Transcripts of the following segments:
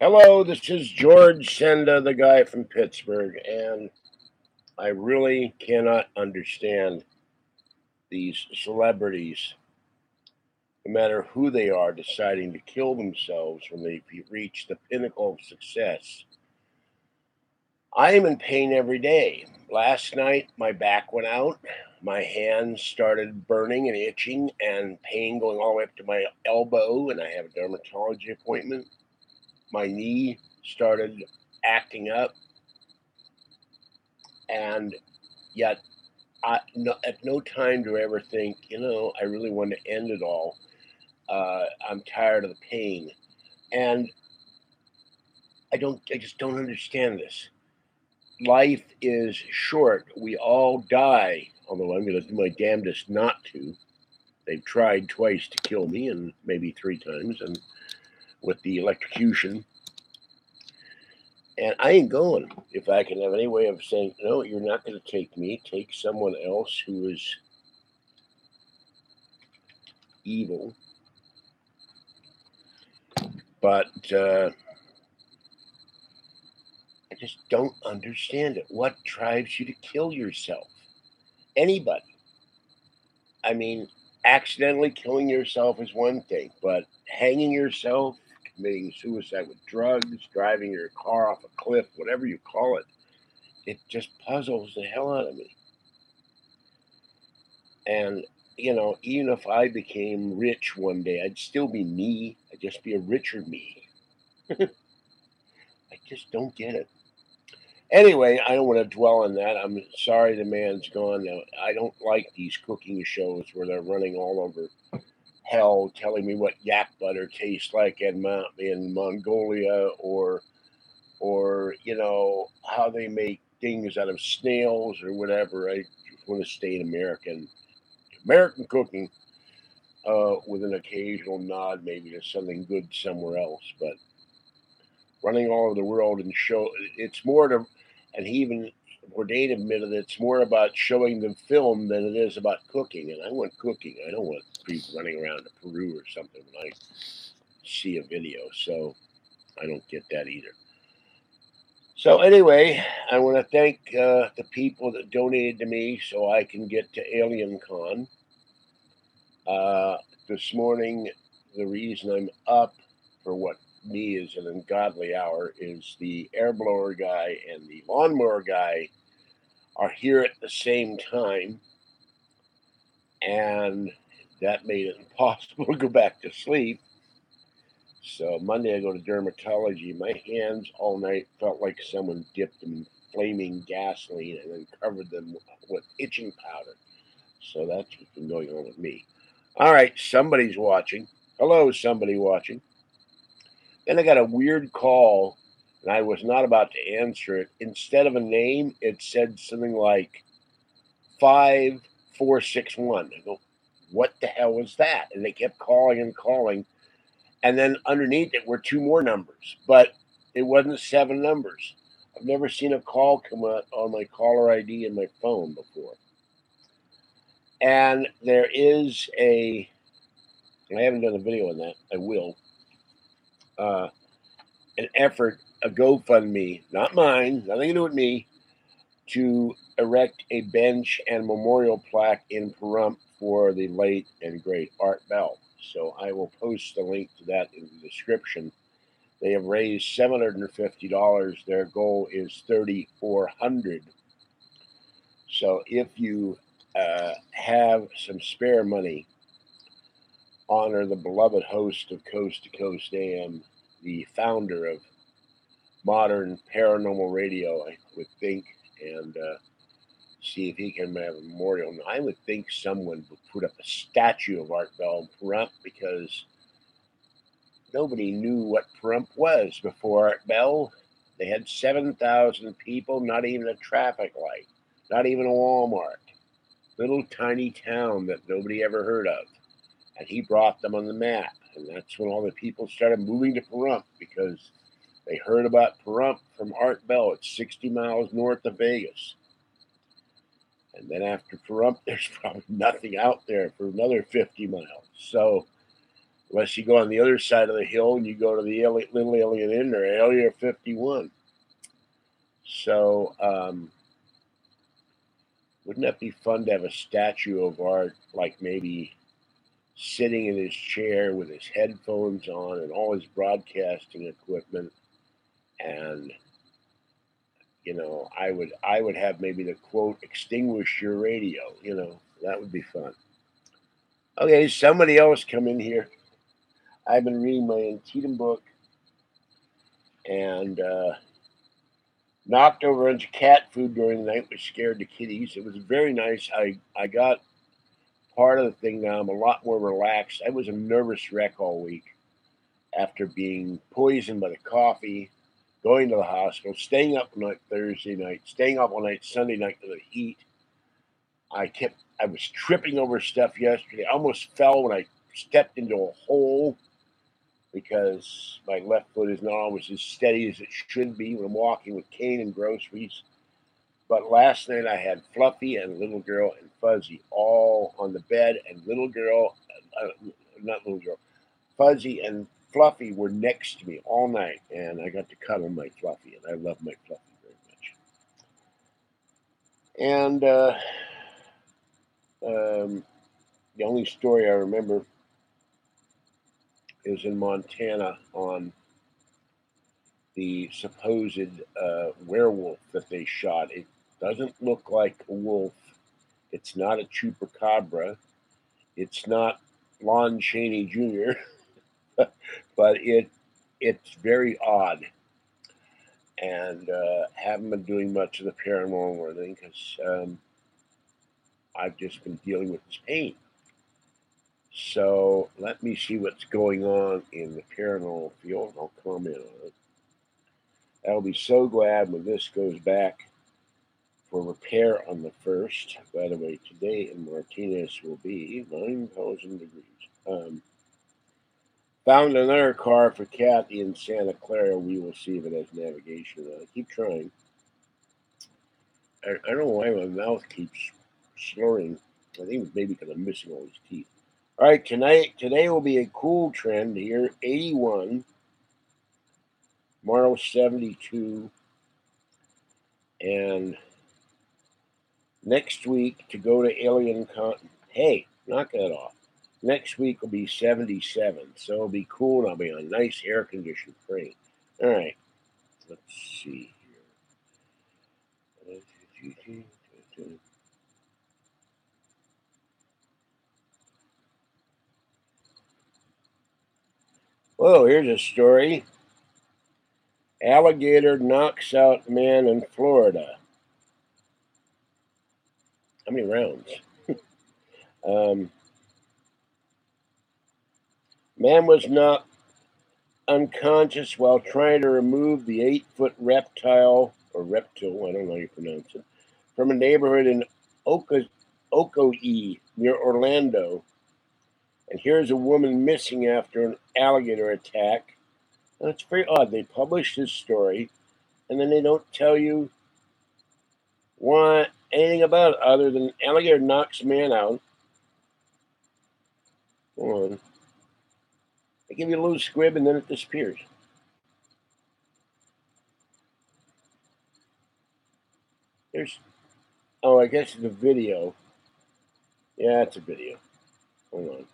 Hello, this is George Senda, the guy from Pittsburgh, and I really cannot understand these celebrities, no matter who they are, deciding to kill themselves when they reach the pinnacle of success. I am in pain every day. Last night, my back went out, my hands started burning and itching, and pain going all the way up to my elbow, and I have a dermatology appointment. My knee started acting up, and yet at no time do I ever think, I really want to end it all. I'm tired of the pain, and I just don't understand this. Life is short. We all die. Although I'm going to do my damnedest not to. They've tried twice to kill me, and maybe three times, and with the electrocution. And I ain't going. If I can have any way of saying, no, you're not going to take me. Take someone else who is evil. But I just don't understand it. What drives you to kill yourself? Anybody. I mean, accidentally killing yourself is one thing, but hanging yourself, committing suicide with drugs, driving your car off a cliff, whatever you call it, it just puzzles the hell out of me. And, even if I became rich one day, I'd still be me. I'd just be a richer me. I just don't get it. Anyway, I don't want to dwell on that. I'm sorry the man's gone. Now, I don't like these cooking shows where they're running all over hell, telling me what yak butter tastes like in Mongolia, or how they make things out of snails or whatever. I just want to stay in American cooking, with an occasional nod maybe to something good somewhere else. But running all over the world and show it's more to, and he even Bourdain admitted it's more about showing the film than it is about cooking. And I want cooking. I don't want people running around to Peru or something when I see a video. So I don't get that either. So anyway, I want to thank the people that donated to me so I can get to Alien Con. Uh, this morning, the reason I'm up for what me is an ungodly hour is the air blower guy and the lawnmower guy are here at the same time, and that made it impossible to go back to sleep. So Monday I go to dermatology. My hands all night felt like someone dipped them in flaming gasoline and then covered them with itching powder. So that's what's been going on with me. All right, somebody's watching. Hello, somebody watching. Then I got a weird call, and I was not about to answer it. Instead of a name, it said something like 5461. I go, what the hell was that? And they kept calling and calling. And then underneath it were two more numbers, but it wasn't seven numbers. I've never seen a call come up on my caller ID in my phone before. And there is I haven't done a video on that. I will. Uh, an effort, a GoFundMe, not mine, nothing to do with me, to erect a bench and memorial plaque in Pahrump for the late and great Art Bell. So I will post the link to that in the description. They have raised $750. Their goal is $3,400. So if you have some spare money, honor the beloved host of Coast to Coast AM, the founder of modern paranormal radio, I would think, and see if he can have a memorial. And I would think someone would put up a statue of Art Bell in Pahrump because nobody knew what Pahrump was before Art Bell. They had 7,000 people, not even a traffic light, not even a Walmart. Little tiny town that nobody ever heard of. And he brought them on the map. And that's when all the people started moving to Pahrump because they heard about Pahrump from Art Bell. It's 60 miles north of Vegas. And then after Pahrump, there's probably nothing out there for another 50 miles. So unless you go on the other side of the hill and you go to the Little Alien Inn or Area 51. So, wouldn't that be fun to have a statue of Art, like maybe sitting in his chair with his headphones on and all his broadcasting equipment, and I would have maybe the quote, "Extinguish your radio." That would be fun. Okay, somebody else come in here. I've been reading my Antietam book and knocked over a bunch of cat food during the night, which scared the kitties. It was very nice. I got part of the thing now. I'm a lot more relaxed. I was a nervous wreck all week after being poisoned by the coffee, going to the hospital, staying up all night Thursday night, staying up all night Sunday night to the heat. I was tripping over stuff yesterday. I almost fell when I stepped into a hole because my left foot is not always as steady as it should be when I'm walking with cane and groceries. But last night I had Fluffy and Little Girl and Fuzzy all on the bed, and Little Girl, not Little Girl, Fuzzy and Fluffy were next to me all night, and I got to cuddle my Fluffy, and I love my Fluffy very much. And the only story I remember is in Montana on the supposed werewolf that they shot. It doesn't look like a wolf. It's not a chupacabra. It's not Lon Chaney Jr., but it's very odd. And haven't been doing much of the paranormal thing because I've just been dealing with this pain. So let me see what's going on in the paranormal field. I'll comment on it. I'll be so glad when this goes back for repair on the 1st. By the way, today in Martinez will be 9,000 degrees. Found another car for Kathy in Santa Clara. We will see if it has navigation. I keep trying. I don't know why my mouth keeps slurring. I think it's maybe because I'm missing all these teeth. All right, today will be a cool trend here. 81, tomorrow 72, and next week to go to Alien Con. Hey, knock that off. Next week will be 77, so it'll be cool, and I'll be on nice air-conditioned plane. All right, let's see here. Whoa, here's a story. Alligator knocks out man in Florida. How many rounds? Man was knocked unconscious while trying to remove the 8-foot reptile, or reptile, I don't know how you pronounce it, from a neighborhood in Ocoee near Orlando. And here's a woman missing after an alligator attack. Now, it's very odd. They publish this story, and then they don't tell you anything about it other than alligator knocks man out. Hold on. They give you a little squib, and then it disappears. I guess it's a video. Yeah, it's a video. Hold on.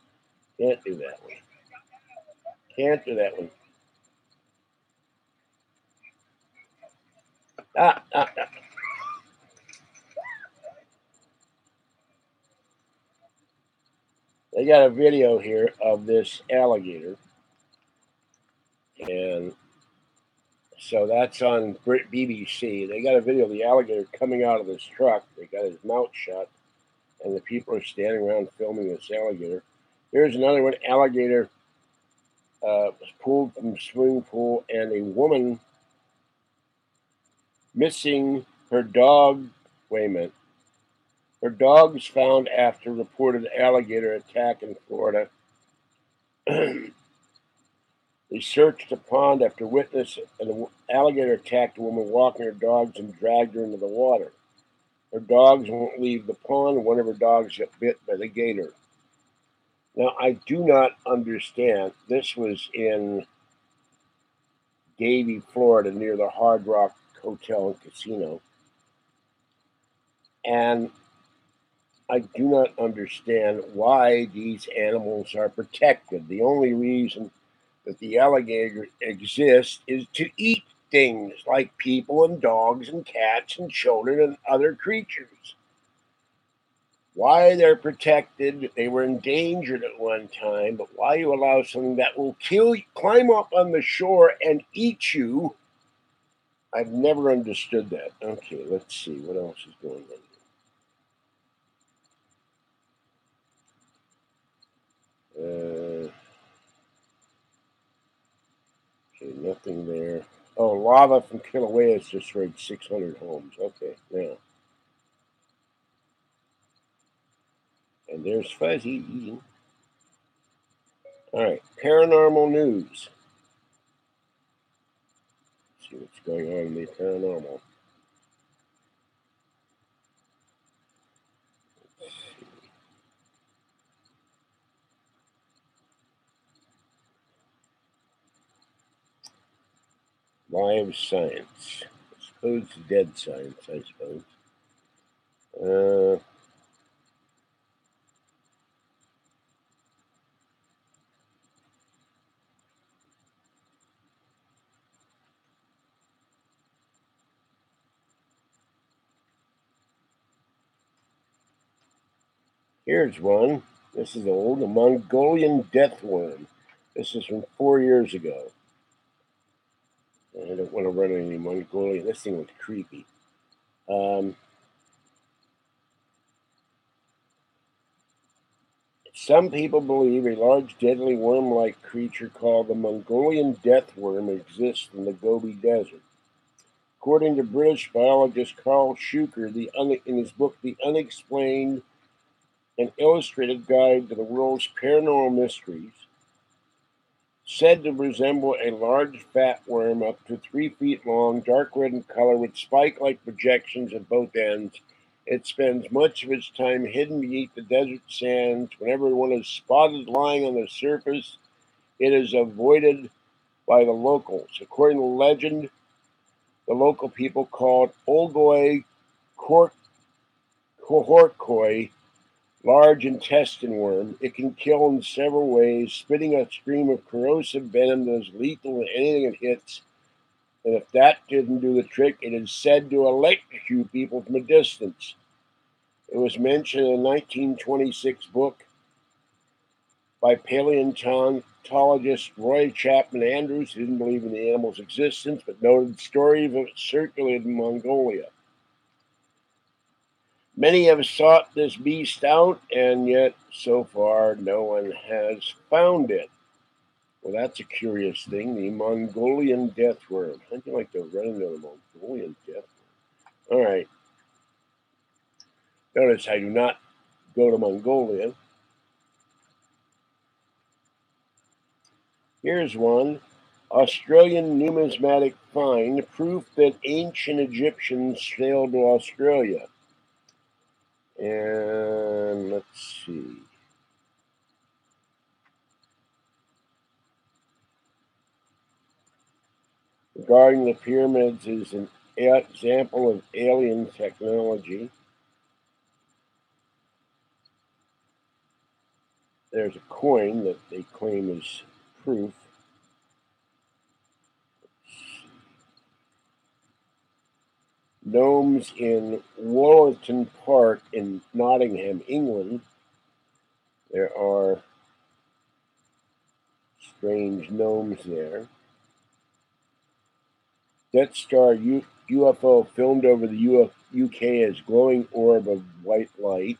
Can't do that one. Can't do that one. Ah. They got a video here of this alligator. And so that's on BBC. They got a video of the alligator coming out of this truck. They got his mouth shut, and the people are standing around filming this alligator. Here's another one. Alligator was pulled from the swimming pool, and a woman missing her dog. Wait a minute. Her dog was found after reported alligator attack in Florida. They searched the pond after witness an alligator attacked a woman walking her dogs and dragged her into the water. Her dogs won't leave the pond. One of her dogs got bit by the gator. Now, I do not understand. This was in Davie, Florida, near the Hard Rock Hotel and Casino. And I do not understand why these animals are protected. The only reason that the alligator exists is to eat things like people and dogs and cats and children and other creatures. Why they're protected, they were endangered at one time, but why you allow something that will kill you, climb up on the shore and eat you, I've never understood that. Okay, let's see what else is going on. Okay, nothing there. Oh, lava from Kilauea has destroyed 600 homes. Okay, now. And there's Fuzzy eating. All right, paranormal news. Let's see what's going on in the paranormal. Live science. I suppose dead science, I suppose. Uh, Here's one. This is old. A Mongolian death worm. This is from 4 years ago. I don't want to run any Mongolian. This thing looks creepy. Um, some people believe a large, deadly worm-like creature called the Mongolian death worm exists in the Gobi Desert. According to British biologist Carl Schuker, in his book *The Unexplained: An Illustrated Guide to the World's Paranormal Mysteries*, said to resemble a large fat worm up to 3 feet long, dark red in color, with spike-like projections at both ends. It spends much of its time hidden beneath the desert sands. Whenever one is spotted lying on the surface, it is avoided by the locals. According to legend, the local people call it Olgoi Kohorkoi, large intestine worm. It can kill in several ways, spitting a stream of corrosive venom that is lethal to anything it hits. And if that didn't do the trick, it is said to electrocute people from a distance. It was mentioned in a 1926 book by paleontologist Roy Chapman Andrews, who didn't believe in the animal's existence, but noted stories of it circulated in Mongolia. Many have sought this beast out, and yet so far no one has found it. Well, that's a curious thing. The Mongolian death worm. How'd you like to run into the Mongolian death worm? All right. Notice I do not go to Mongolia. Here's one. Australian numismatic find, proof that ancient Egyptians sailed to Australia. And let's see. Regarding the pyramids is an example of alien technology. There's a coin that they claim is proof. Gnomes in Woollerton Park in Nottingham, England. There are strange gnomes there. Death Star UFO filmed over the UK as glowing orb of white light.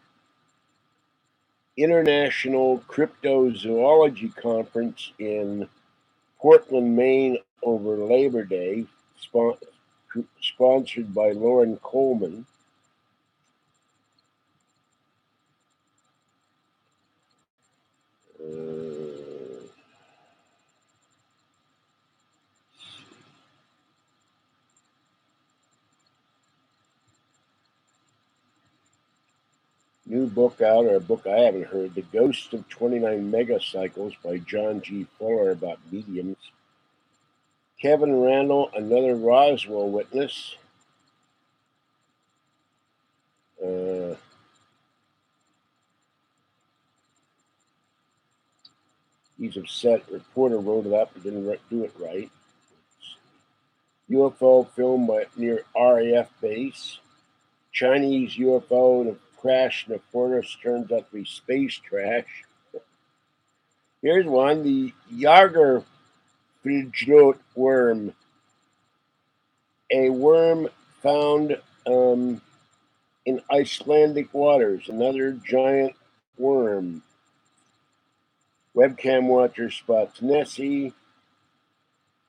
International Cryptozoology Conference in Portland, Maine over Labor Day, sponsored by Lauren Coleman. Uh, new book out, or a book I haven't heard, The Ghost of 29 Megacycles by John G. Fuller about mediums. Kevin Randall, another Roswell witness. Uh, he's upset. Reporter wrote it up and didn't do it right. UFO film near RAF base. Chinese UFO to crash in a forest turns out to be space trash. Here's one: the Jager worm, a worm found in Icelandic waters. Another giant worm. Webcam watcher spots Nessie.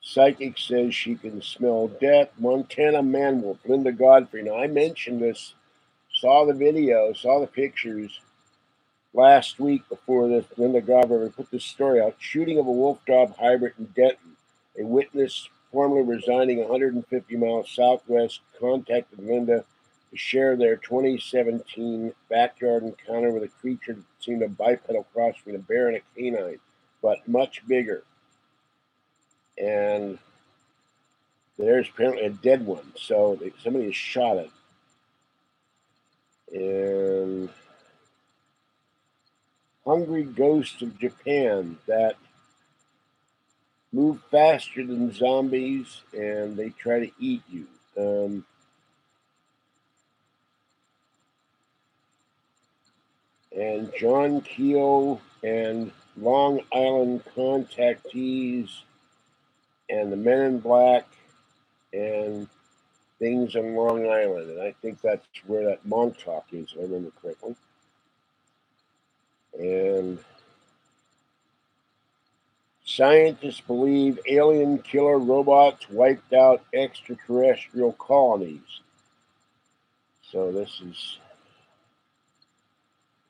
Psychic says she can smell death. Montana man wolf. Linda Godfrey. Now, I mentioned this, saw the video, saw the pictures last week before this. Linda Godfrey put this story out. Shooting of a wolf dog hybrid in Denton. A witness formerly residing 150 miles southwest contacted Linda to share their 2017 backyard encounter with a creature that seemed a bipedal cross between a bear and a canine, but much bigger. And there's apparently a dead one, so somebody has shot it. And hungry ghosts of Japan that move faster than zombies, and they try to eat you. And John Keel and Long Island contactees and the Men in Black and things on Long Island. And I think that's where that Montauk is, if I remember correctly. And scientists believe alien killer robots wiped out extraterrestrial colonies. So this is,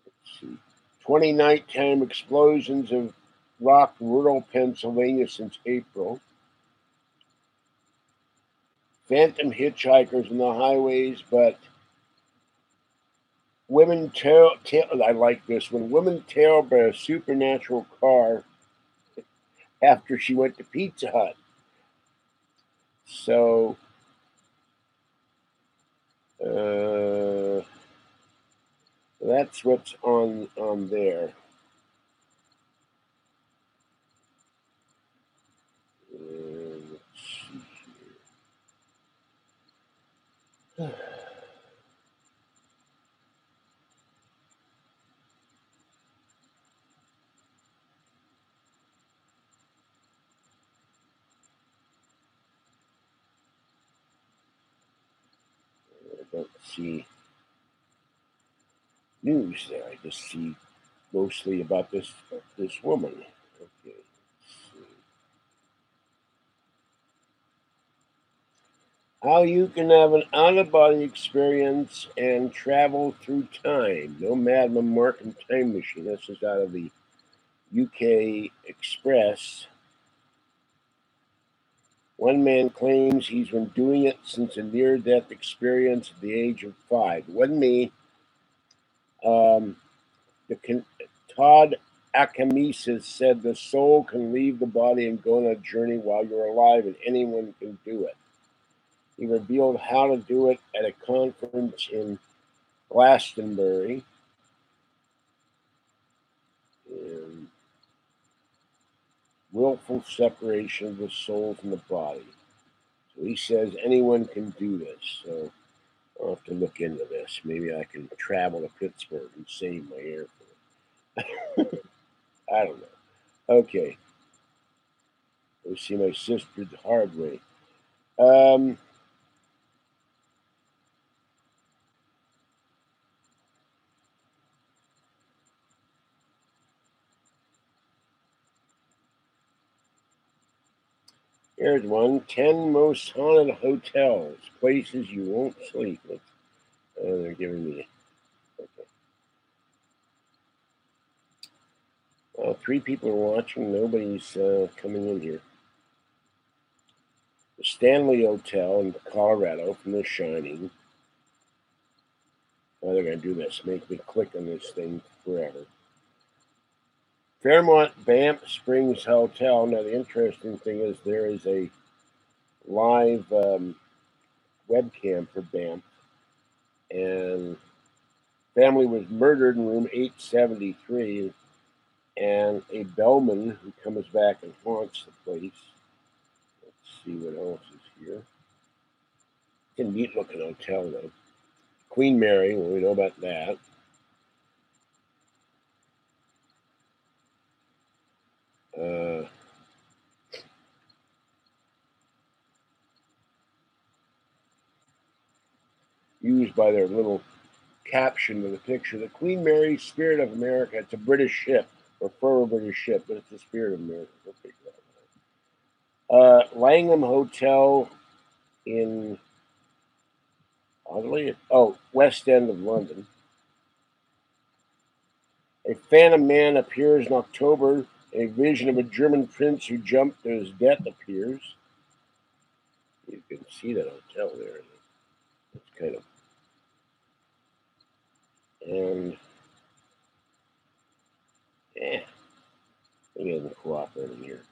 let's see, 20 nighttime explosions have rocked rural Pennsylvania since April. Phantom hitchhikers on the highways, but women I like this one. Women tailed by a supernatural car after she went to Pizza Hut. So, that's what's on there. Let's see here. I don't see news there. I just see mostly about this woman. Okay. How you can have an out-of-body experience and travel through time. No Madman Markham Time Machine. This is out of the UK Express. One man claims he's been doing it since a near-death experience at the age of 5. It wasn't me. Um, Todd Akamesis said the soul can leave the body and go on a journey while you're alive, and anyone can do it. He revealed how to do it at a conference in Glastonbury. And willful separation of the soul from the body. So he says anyone can do this. So I'll have to look into this. Maybe I can travel to Pittsburgh and save my airfare. I don't know. Okay. Let's see my sister the hard way. Here's one: 10 most haunted hotels, places you won't sleep. They're giving me. Okay. 3 people are watching. Nobody's coming in here. The Stanley Hotel in Colorado from The Shining. Oh, they're going to do this. Make me click on this thing forever. Fairmont Banff Springs Hotel. Now, the interesting thing is there is a live webcam for Banff, and family was murdered in room 873, and a bellman who comes back and haunts the place. Let's see what else is here. It's a neat looking hotel, though. Queen Mary, well, we know about that. Used by their little caption of the picture, the Queen Mary, Spirit of America. It's a British ship, or former British ship, but it's the Spirit of America. We'll figure that out. Langham Hotel in West End of London. A phantom man appears in October. A vision of a German prince who jumped to his death appears. You can see that hotel there. It's kind of. And. Maybe it isn't cooperating here.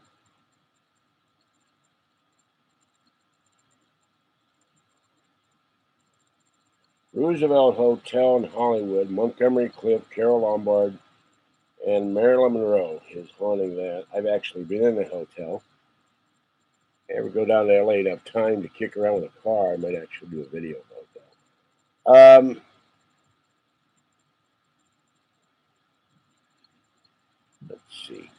Roosevelt Hotel in Hollywood, Montgomery Clift, Carol Lombard, and Marilyn Monroe is haunting that. I've actually been in the hotel. If I ever go down to LA and have time to kick around with a car, I might actually do a video about that. Let's see.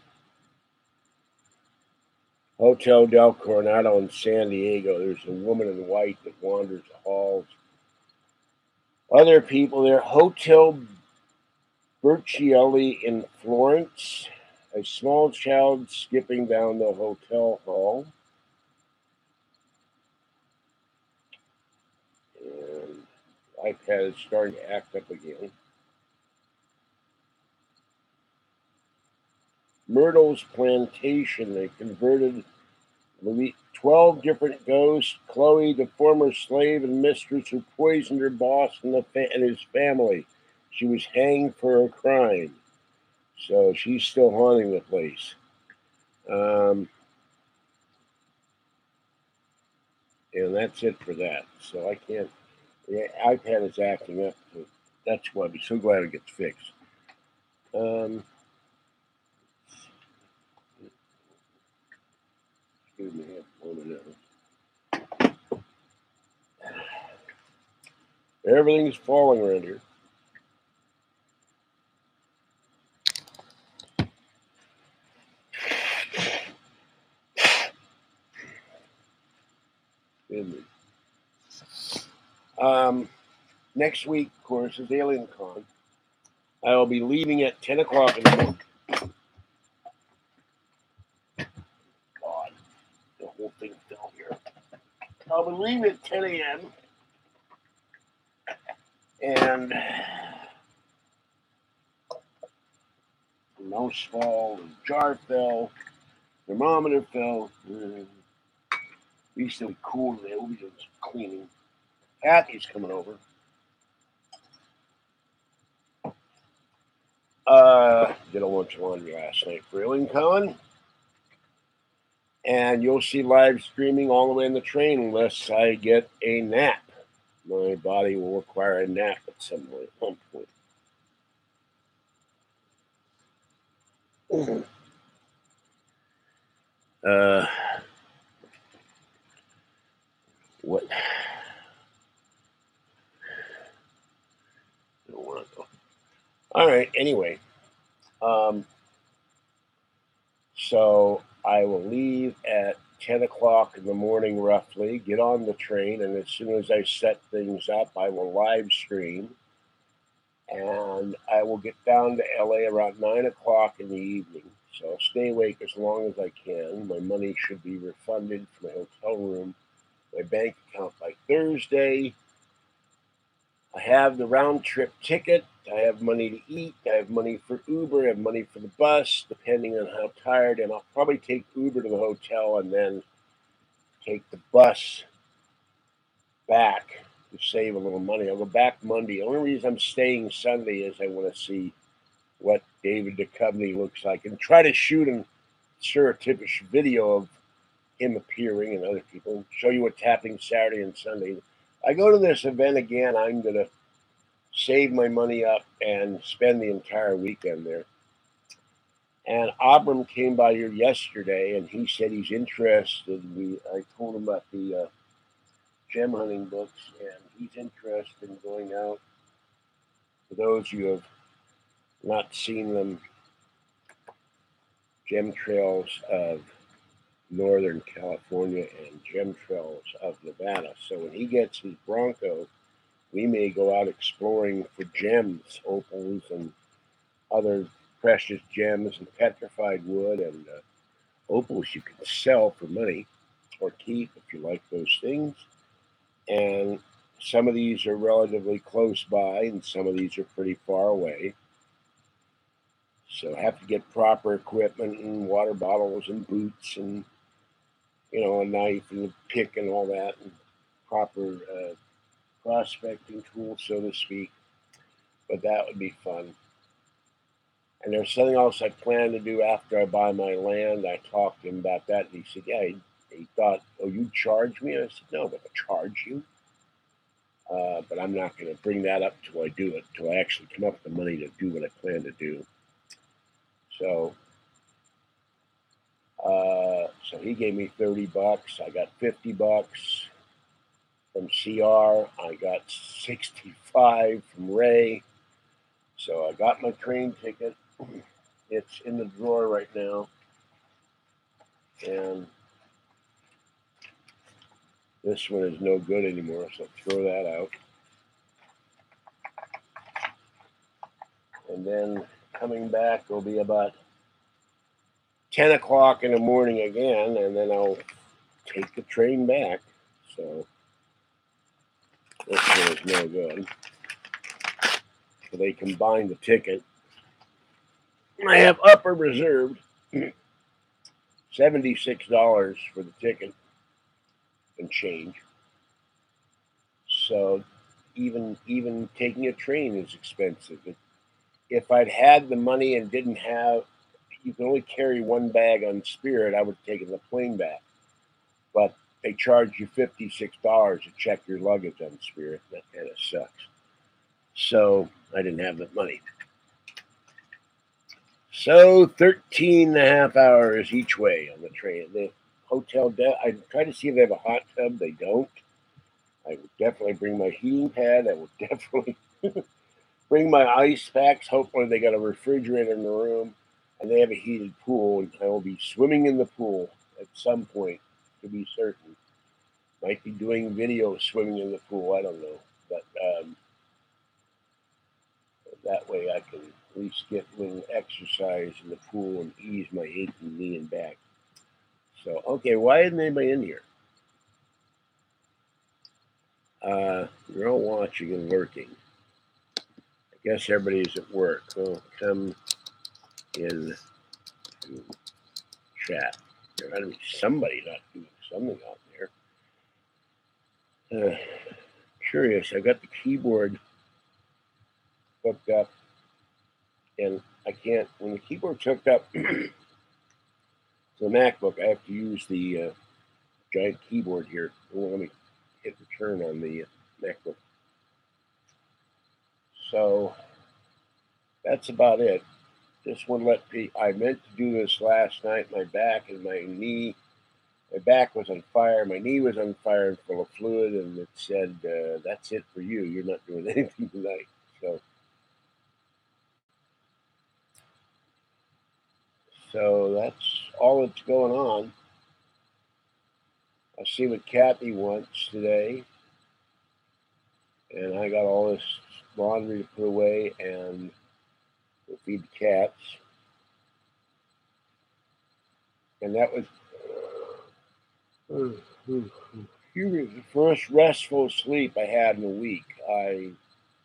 Hotel Del Coronado in San Diego. There's a woman in white that wanders the halls. Other people there. Hotel Bercielli in Florence. A small child skipping down the hotel hall. And iPad is starting to act up again. Myrtle's Plantation. They converted 12 different ghosts. Chloe, the former slave and mistress who poisoned her boss and his family. She was hanged for her crime. So she's still haunting the place. And that's it for that. So I can't. The iPad is acting up. So that's why I'll be so glad it gets fixed. Excuse me, I have 1 minute. Everything's falling around here. Next week, of course, is Alien Con. I will be leaving at 10 o'clock in the morning. God, the whole thing fell here. I'll be leaving at 10 a.m. And the mouse fell, the jar fell, thermometer fell. At least it'll be cool today. We'll be doing some cleaning. Kathy's coming over. Did a bunch of laundry last night for Alien Con. And you'll see live streaming all the way in the train unless I get a nap. My body will require a nap at some point. What? I don't want to go. All right. Anyway, so I will leave at 10 o'clock in the morning, roughly. Get on the train, and as soon as I set things up, I will live stream. And I will get down to LA around 9 o'clock in the evening. So I'll stay awake as long as I can. My money should be refunded from my hotel room, my bank account by Thursday. I have the round trip ticket. I have money to eat. I have money for Uber. I have money for the bus, depending on how tired. And I'll probably take Uber to the hotel and then take the bus back. to save a little money. I'll go back Monday. The only reason I'm staying Sunday is I want to see what David Duchovny looks like and try to shoot a surreptitious video of him appearing and other people. Show you what's happening Saturday and Sunday. I go to this event again. I'm going to save my money up and spend the entire weekend there. And Abram came by here yesterday, and he said he's interested. I told him about the gem hunting books, and he's interested in going out. For those who have not seen them, gem trails of Northern California and gem trails of Nevada. So when he gets his Bronco, we may go out exploring for gems, opals, and other precious gems and petrified wood and opals you can sell for money or keep if you like those things. And some of these are relatively close by, and some of these are pretty far away. So have to get proper equipment and water bottles and boots and a knife and a pick and all that, and proper prospecting tools, so to speak. But that would be fun. And there's something else I plan to do after I buy my land. I talked to him about that, and he said, "Yeah." He thought, "Oh, you charge me?" I said, "No, but I charge you. But I'm not going to bring that up till I do it, till I actually come up with the money to do what I plan to do." So, so he gave me $30. I got $50 from CR. I got 65 from Ray. So I got my train ticket. It's in the drawer right now. And this one is no good anymore, so throw that out. And then coming back will be about 10 o'clock in the morning again, and then I'll take the train back. So this one is no good. So they combined the ticket. I have upper reserved $76 for the ticket and change. So even taking a train is expensive. If I'd had the money and didn't have, you can only carry one bag on Spirit, I would have taken the plane back. But they charge you $56 to check your luggage on Spirit. That kind of sucks. So I didn't have the money. So 13 and a half hours each way on the train. The hotel, I try to see if they have a hot tub. They don't. I would definitely bring my heating pad. I would definitely bring my ice packs. Hopefully they got a refrigerator in the room and they have a heated pool. And I will be swimming in the pool at some point, to be certain. Might be doing video swimming in the pool. I don't know. But that way I can at least get a little exercise in the pool and ease my aching knee and back. So, okay, why isn't anybody in here? You're all watching and lurking. I guess everybody's at work. Well, come in to chat. There ought to be somebody not doing something out there. Curious. I got the keyboard hooked up, and I can't. When the keyboard's hooked up to the MacBook, I have to use the giant keyboard here. It won't let me hit return on the MacBook. So that's about it. Just want to let people. I meant to do this last night. My back and my knee. My back was on fire. My knee was on fire and full of fluid, and it said, "That's it for you. You're not doing anything tonight." So that's all that's going on. I'll see what Kathy wants today, and I got all this laundry to put away and we'll feed the cats. And that was the first restful sleep I had in a week. I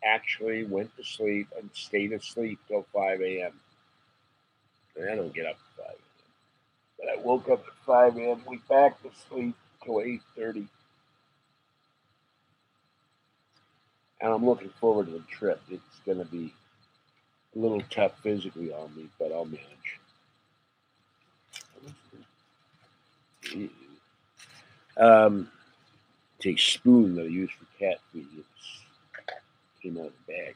actually went to sleep and stayed asleep till 5 a.m. And I don't get up at 5 a.m. But I woke up at 5 a.m., went back to sleep till 8:30. and I'm looking forward to the trip. It's going to be a little tough physically on me, but I'll manage. It's a spoon that I use for cat food. It came out of the bag.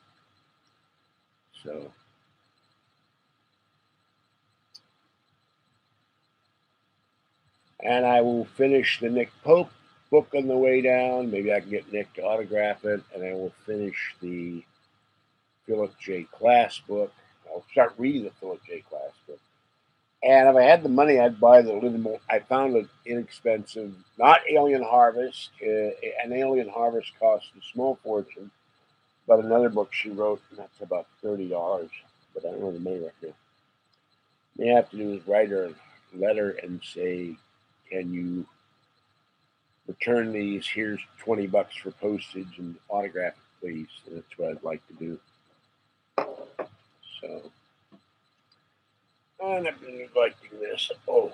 So, and I will finish the Nick Pope book on the way down. Maybe I can get Nick to autograph it, and I will finish the Philip J. Klass book. I'll start reading the Philip J. Klass book. And if I had the money, I'd buy the Little. I found an inexpensive, not Alien Harvest. An Alien Harvest costs a small fortune, but another book she wrote, and that's about $30. But I don't know the money right now. All you have to do is write her a letter and say, "Can you return these? Here's $20 for postage and autograph it, please." And that's what I'd like to do. So, and I've been neglecting this. Oh,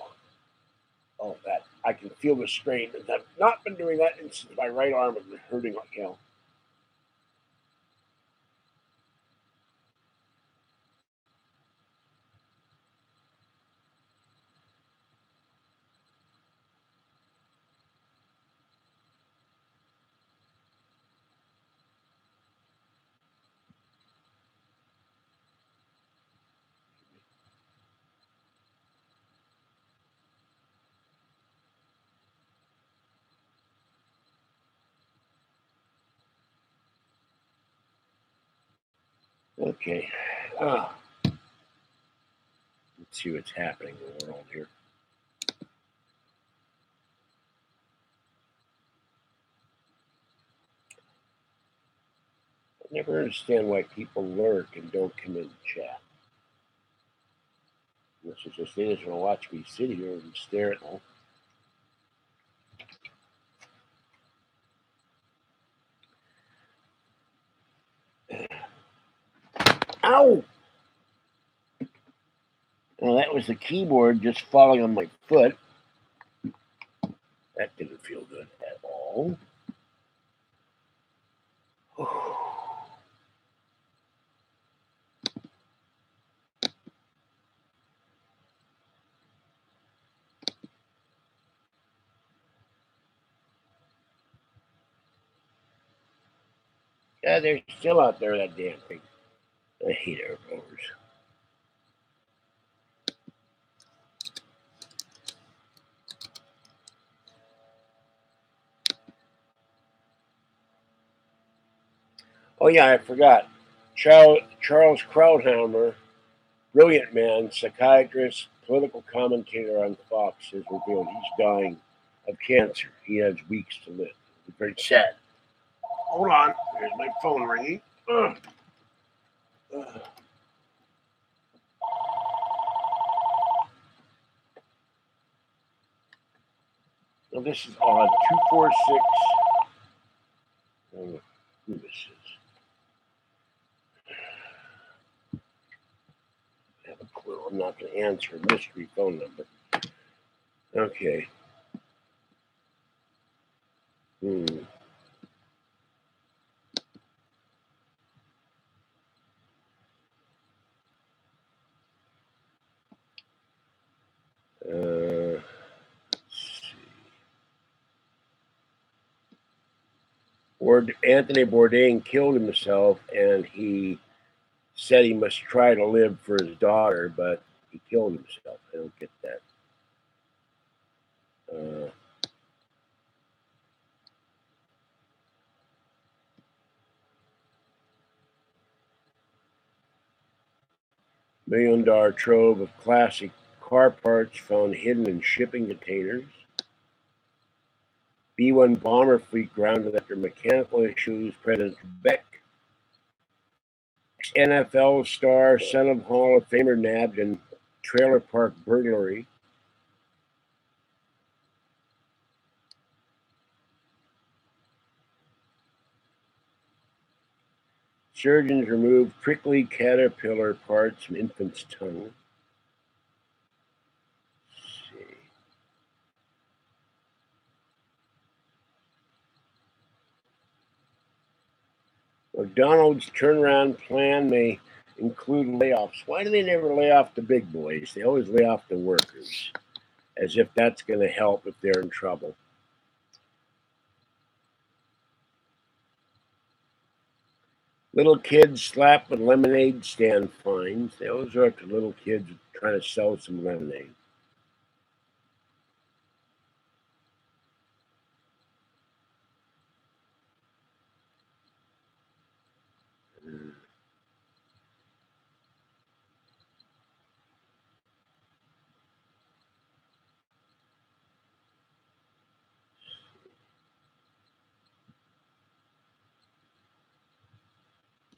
that I can feel the strain. I've not been doing that since my right arm has been hurting like hell. Okay. Ah, let's see what's happening in the world here. I never understand why people lurk and don't come in chat. This is just they just want to watch me sit here and stare at them. Ow! Well, that was the keyboard just falling on my foot. That didn't feel good at all. Yeah, they're still out there, that damn thing. I hate air blowers. Oh, yeah, I forgot. Charles Krauthammer, brilliant man, psychiatrist, political commentator on Fox, has revealed he's dying of cancer. He has weeks to live. It's very sad. Hold on. There's my phone ringing. Ugh. Ugh. Well, this is odd. 246. I don't know who this is. I have a clue. I'm not going to answer a mystery phone number. Okay. Hmm. Let's see. Anthony Bourdain killed himself, and he said he must try to live for his daughter, but he killed himself. I don't get that. Uh, $1 million trove of classic car parts found hidden in shipping containers. B-1 bomber fleet grounded after mechanical issues. President Beck. NFL star, son of Hall of Famer nabbed in trailer park burglary. Surgeons remove prickly caterpillar parts from infant's tongue. Let's see. McDonald's turnaround plan may include layoffs. Why do they never lay off the big boys? They always lay off the workers, as if that's going to help if they're in trouble. Little kids slapped with lemonade stand fines. They always are after little kids trying to sell some lemonade.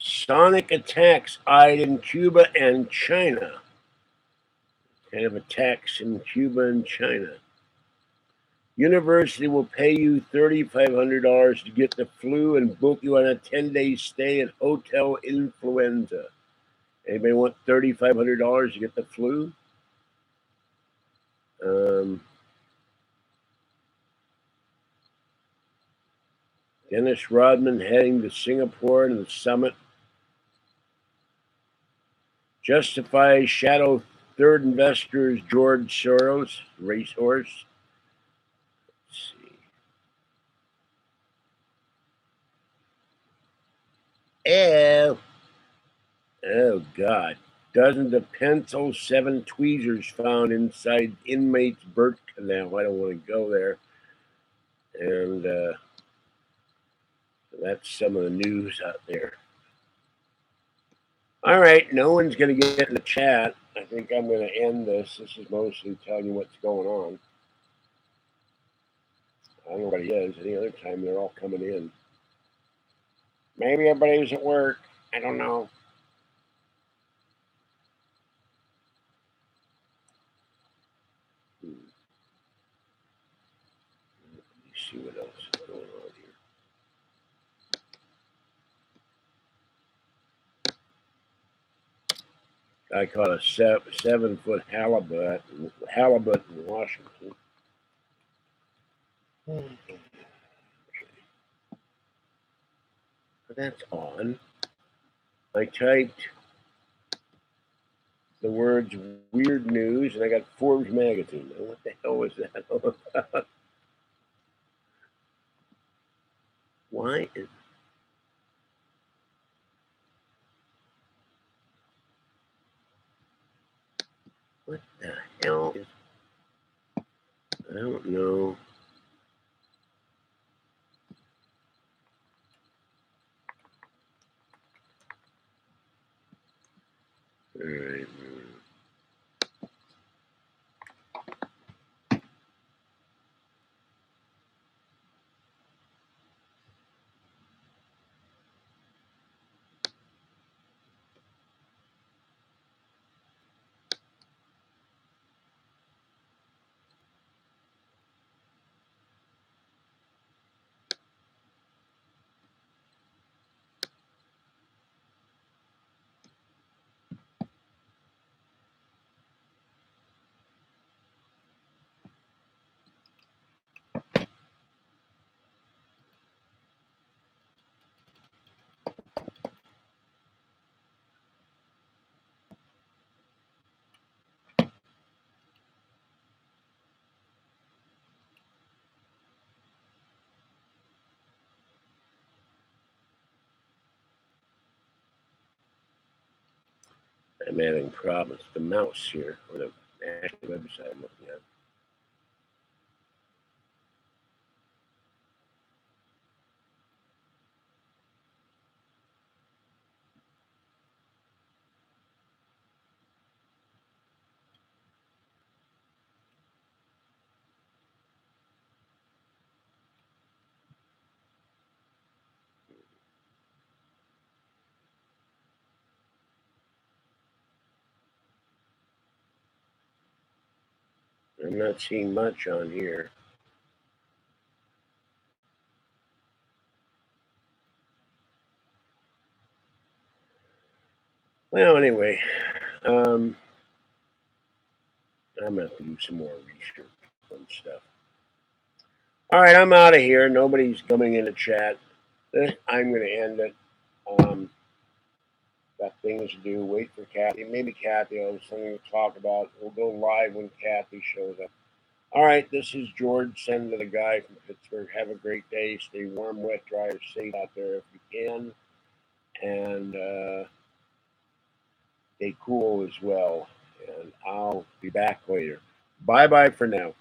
Sonic attacks eyed in Cuba and China. Kind of attacks in Cuba and China. University will pay you $3,500 to get the flu and book you on a 10-day stay at Hotel Influenza. Anybody want $3,500 to get the flu? Dennis Rodman heading to Singapore and the summit. Justifies shadow third investors George Soros, racehorse. Let's see. Oh God. Dozens of pencils, 7 tweezers found inside inmate's birth canal. I don't want to go there. And that's some of the news out there. All right, no one's going to get in the chat. I think I'm going to end this. This is mostly telling you what's going on. I don't know what it is. Any other time, they're all coming in. Maybe everybody's at work. I don't know. Let me see what else is going on here. I caught a 7-foot halibut in Washington. But that's odd. I typed the words weird news and I got Forbes magazine. What the hell was that all about? Why is what the hell is I don't know. All right. I'm having problems. The mouse here, or the actual website I'm looking at. I'm not seeing much on here. Well, anyway, I'm going to have to do some more research on stuff. All right, I'm out of here. Nobody's coming in the chat. I'm going to end it. Got things to do. Wait for Kathy. Maybe Kathy will have something to talk about. We'll go live when Kathy shows up. All right, this is George Senda, the guy from Pittsburgh. Have a great day. Stay warm, wet, dry, or safe out there if you can. And stay cool as well. And I'll be back later. Bye bye for now.